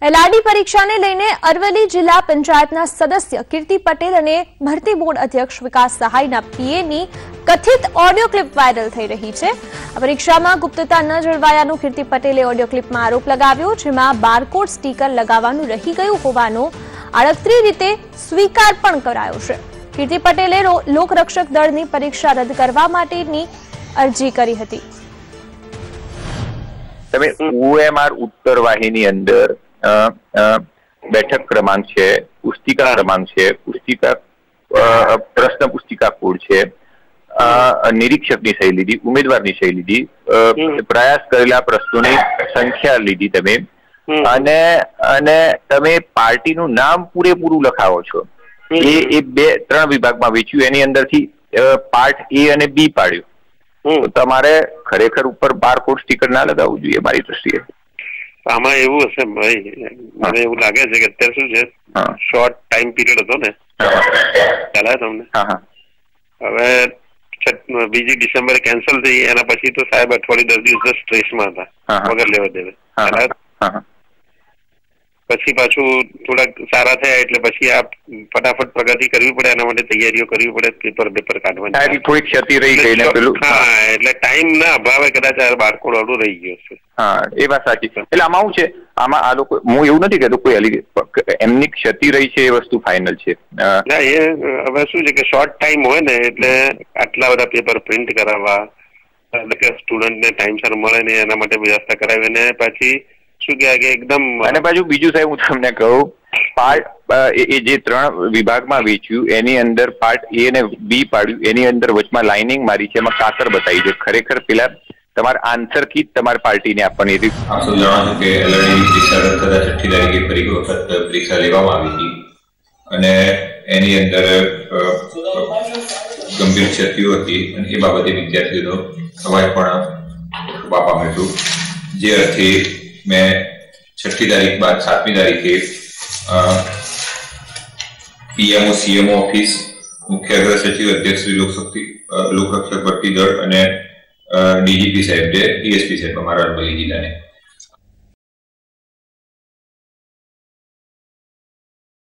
LRD પરીક્ષાને લઈને અરવલ્લી જિલ્લા પંચાયતના સદસ્ય કીર્તિ પટેલ અને ભરતી બોર્ડ અધ્યક્ષ વિકાસ સહાયના પીએની કથિત ઓડિયો ક્લિપ વાયરલ થઈ રહી છે। આ પરીક્ષામાં ગુપ્તતા ન જળવાયાનો કીર્તિ પટેલે ઓડિયો ક્લિપમાં આરોપ લગાવ્યો, જેમાં બારકોડ સ્ટીકર લગાવવાનું રહી ગયું હોવાનો આડકતરી રીતે સ્વીકાર પણ કરાયો છે। કીર્તિ પટેલે લોકરક્ષક દળની પરીક્ષા રદ કરવા માટેની અરજી કરી હતી। તમે ઓએમઆર ઉત્તર વાહિની અંદર बैठक क्रमांक है, पुस्तिका क्रमांक है, पुस्तिका प्रश्न पुस्तिका कोड है, निरीक्षक ની સહી લીધી, ઉમેદવાર ની સહી લીધી, પ્રયાસ કરેલા પ્રશ્નોની સંખ્યા લીધી તમે અને તમે પાર્ટીનું નામ પૂરેપૂરું લખાવો છો। એ બે ત્રણ વિભાગમાં વેચ્યું, એની અંદરથી પાર્ટ એ અને બી પાડ્યું, તો તમારે ખરેખર ઉપર બારકોડ સ્ટીકર ના લગાવવું જોઈએ મારી દ્રષ્ટિએ। આમાં એવું હશે ભાઈ, મને એવું લાગે છે કે અત્યારે શું છે, શોર્ટ ટાઈમ પીરિયડ હતો ને, ખ્યાલ આવે તમને? હવે 2 ડિસેમ્બરે કેન્સલ થઈ, એના પછી તો સાહેબ અઠવાડિયું 10 દિવસ સ્ટ્રેસમાં હતા વગર લેવા દેવે। પછી પાછું થોડાક સારા થયા એટલે પછી આ ફટાફટ પ્રગતિ કરવી પડે, એના માટે તૈયારીઓ કરવી પડે, પેપર કાઢવાની થોડી ક્ષતિ રહી ગઈ ને પેલું, એટલે ટાઈમ ના અભાવે કદાચ આ બારકોડ ઓર્ડર રહી ગયો છે। હા, એ વાત સાચી છે। એટલે આમાં શું છે, આમાં આ લોકો, હું એવું નથી કહેતો કોઈ એમની ક્ષતિ રહી છે એ વસ્તુ ફાઇનલ છે। ના, એ હવે શું છે કે શોર્ટ ટાઈમ હોય ને એટલે આટલા બધા પેપર પ્રિન્ટ કરાવવા, એટલે કે સ્ટુડન્ટને ટાઈમસર મળે ને એના માટે વ્યવસ્થા કરાવી, અને પછી શું કહેવાય કે એકદમ, અને પાછું બીજું સાહેબ હું તમને કહું, પાર્ટ એ જે 3 વિભાગમાં વેચ્યું એની અંદર પાર્ટ એ અને બી પાડ્યું, એની અંદર વચમાં લાઇનિંગ મારી છે, એમાં કાતર બતાવી છે। ખરેખર પેલા તમારા આન્સર કી તમારી પાર્ટીને આપવાની હતી। આપ સૌ જાણો છો કે એલઆરડી પરીક્ષા રદ થતા 6ઠ્ઠી તારીખે ફરી વખત પરીક્ષા લેવામાં આવી હતી, અને એની અંદર ગંભીર ક્ષતિઓ હતી, અને એ બાબતે વિદ્યાર્થીઓનો અવાજ પણ થવા પામ્યો હતો, જે અર્થે મેં 6ઠ્ઠી તારીખ બાદ 7મી તારીખે પીએમઓ સીએમઓ ઓફિસ, મુખ્ય અગ્ર સચિવ અધ્યક્ષ શ્રી લોકરક્ષક ભરતી દળ અને ડીજીપી સાહેબ, ડીએસપી સાહેબ અમારા અરવલ્લી જિલ્લાને